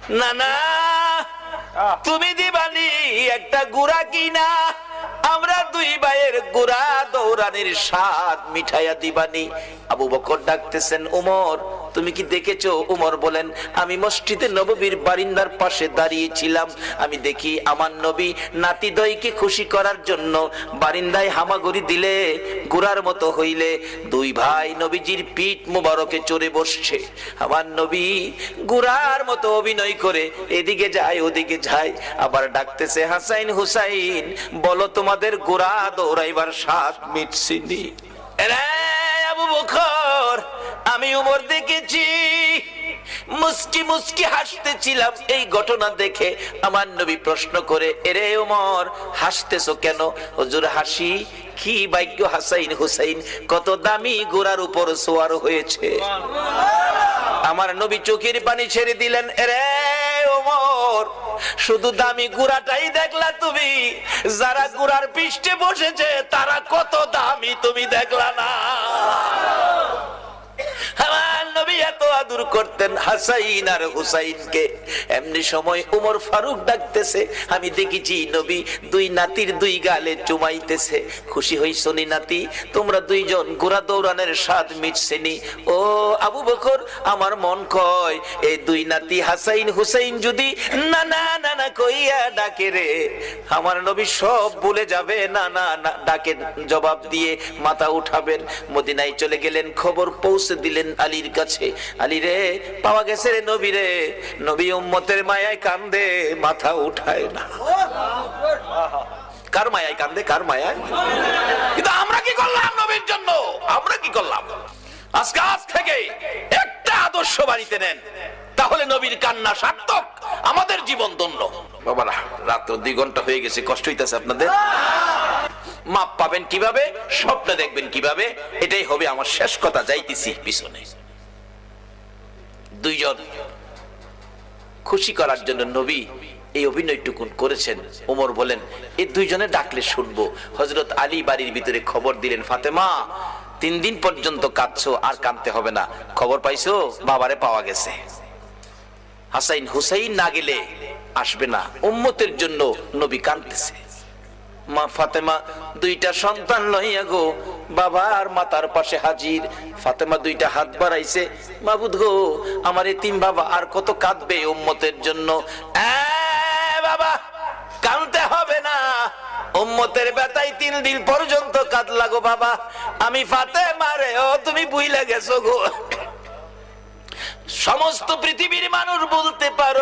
না না, তুমি দিবানি একটা গুড়া কিনা, আমরা দুই ভাইয়ের গুড়া দৌড়ানির স্বাদ মিঠাইয়া দিবানি। আবু বকর ডাকতেছেন, উমর তুমি কি দেখেছো? উমর বলেন, আমি মসজিদে নববীর বারিন্দার পাশে দাঁড়িয়েছিলাম, আমি দেখি আমার নবী নাতিদয়কে খুশি করার জন্য বারিন্দায় হামাগুড়ি দিলে গুড়ার মতো হইলে দুই ভাই নবীজির পিঠ মুবারকে চড়ে বসছে। আমার নবী গুড়ার মতো অভিনয় করে এদিকে যায় ওদিকে যায়, আবার ডাকতেছে, হাসাইন হুসাইন বলো তোমাদের গুড়া দৌড়াইবার স্বাদ মিটছিনি? আবু বকর, আমি উমর দেখেছি, মুস্কি মুস্কি হাসতেছিলাম এই ঘটনা দেখে। আমার নবী প্রশ্ন করে, এরে উমর হাসতেছো কেন? হুজুর হাসি কি ভাগ্য, হাসাইন হুসাইন কত দামি ঘোড়ার উপর সওয়ার হয়েছে। আমার নবী চোখের পানি ছেড়ে দিলেন, এরে ওমর শুধু দামি ঘোড়াটাই দেখলা তুমি, যারা ঘোড়ার পৃষ্ঠে বসেছে তারা কত দামি তুমি দেখলা না? আমার নবী এত আদর করতেন হাসাইন আর হুসাইনকে। এমনি সময় উমর ফারুক ডাকতেছে, আমি দেখেছি নবী দুই নাতির দুই গালে চুমাইতেছে। খুশি হইছো নি নাতি? তোমরা দুইজন ঘোড়া দৌড়ানোর স্বাদ মিটছেনি? ও আবু বকর, আমার মন কয় এই দুই নাতি হাসাইন হুসাইন যদি না না না না কইয়া ডাকে রে, আমার নবী সব ভুলে যাবে। না না না ডাকে জবাব দিয়ে মাথা উঠাবেন। মদিনায় চলে গেলেন, খবর পৌঁছে দিলেন আলীর কাছে, আলী রে পাওয়া গেছে রে নবী রে। নবী উম্মতের মায়ায় কান্দে, মাথা উঠায় না। কার মায়ায় কান্দে? কার মায়ায়? কিন্তু আমরা কি করলাম নবীর জন্য? আমরা কি করলাম? আজকে আজ থেকে একটা আদর্শ বাড়িতে নেন, তাহলে নবীর কান্না সার্থক, আমাদের জীবন ধন্য। বাবারা রাত্র 2 ঘন্টা হয়ে গেছে, কষ্ট হইতেছে আপনাদের? মাপ পাবেন কিভাবে, স্বপ্ন দেখবেন কিভাবে, এটাই হবে আমার শেষ কথা। যাইতেছি পিছনে। দুইজন খুশি করার জন্য নবী এই অভিনয়টুকুন করেছেন। ওমর বলেন, এই দুইজনে ডাকলে শুনবো। হযরত আলী বাড়ির ভিতরে খবর দিলেন, ফাতেমা 3 দিন পর্যন্ত কাঁদছো, আর কাঁদতে হবে না। খবর পাইছো? বাবারে পাওয়া গেছে। হাসাইন হুসাইন না গেলে আসবে না, উম্মতের জন্য নবী কাঁদতেছে। মা ফাতেমা 2টা সন্তান লইয়া গো বাবার মাতার পাশে হাজির। ফাতেমা 2টা হাত বাড়াইছে, মাবুদ গো আমার এতিম বাবা আর কত কাঁদবে উম্মতের জন্য। বাবা কাঁদতে হবে না, উম্মতের ব্যথায় 3 দিন পর্যন্ত কাঁদলা গো বাবা। আমি ফাতেমা রে, ও তুমি ভুইলা গেছো গো। সমস্ত পৃথিবীর মানুষ বলতে পারো